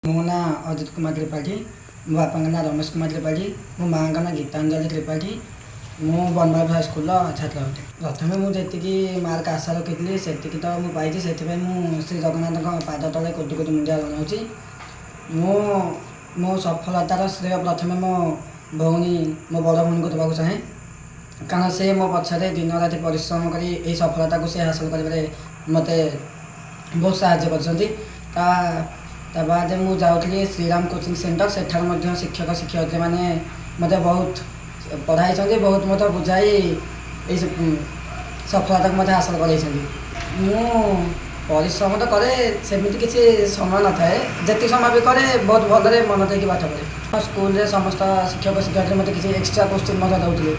मो ना अजित कुमार त्रिपाठी, मो बापा ना रमेश कुमार त्रिपाठी, मो माँ ना गीतांजलि त्रिपाठी। मु बनमाल हाई स्कूल छात्र अटे। प्रथम मुझे मार्क आशा रखी से तो मुझे पाई से श्री जगन्नाथ पाद तले कोटि कोटि मुंडिया जनाऊँगी। मो सफलतार श्रेय प्रथम मो भौणी मो बड़ भौणी को देवाक चाहे, कारण से मो पछरे दिन राति परिश्रम कर सफलता को से हासिल कर मत बहुत साहय कर। बाद मुझे जाऊँगी श्रीराम कोचिंग सेंटर, सेठार शिक्षक शिक्षयित्री मैंने मत बहुत पढ़ाई, बहुत मत बुझाई सफलता को मत हासिल कर। परिश्रम तो करे सेमती किसी समय न थाए, जी समय भी करे बहुत भलरे मन देकी पाठ पढ़े। स्कूल समस्त शिक्षक शिक्षयित्री मत किसी एक्सट्रा क्वेश्चन दौले,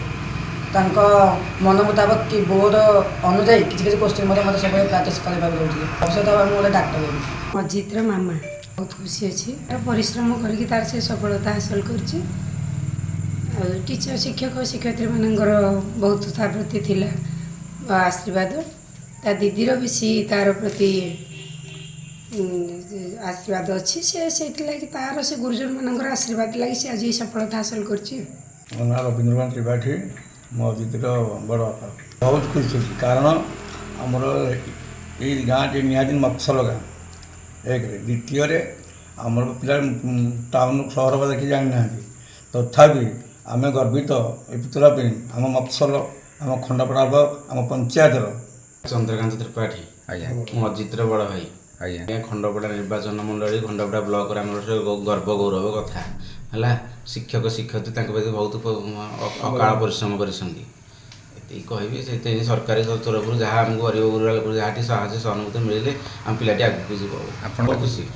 मन मुताबक कि बोर्ड अनुजाई किसी क्वेश्चन मत सब प्राक्ट करने दौले। भविष्य में गोटे डाक्टर हेबी। अजितर मामा बहुत खुशी अच्छी परिश्रम कर से सफलता हासिल कर। टीचर शिक्षक शिक्षयित्री मानकर बहुत ता प्रति थिला आशीर्वाद, ता दीदीर बेसी तार प्रति आशीर्वाद अच्छी से तार से गुरुजन मानकर आशीर्वाद लगी से आज ये सफलता हासिल कर। मो ना रवींद्र कुमार त्रिपाठी, मो अजितर बड़ बापा। बहुत खुशी कारण आमर ये गाँव टी निहाती मफसल गाँ एक द्वितीय आमर पिला टाउन सहर देखी जानी ना, तथापि आम गर्वित ये पुतला आम मफसल आम खंडपड़ा ब्लॉक आम पंचायतर। चंद्रकांत त्रिपाठी मो अजितर बड़ भाई। आज्ञा खंडपड़ा निर्वाचन मंडली खंडपड़ा ब्लॉक गर्व गौरव कथा है। शिक्षक शिक्षयित्री बहुत अकाल परिश्रम कर कहि से सरकारी तरफ जहाँ आमको गरीब गुरुकुल जहाँ साहय सहानुभूति मिले आम पिलाटी आगे खुशी।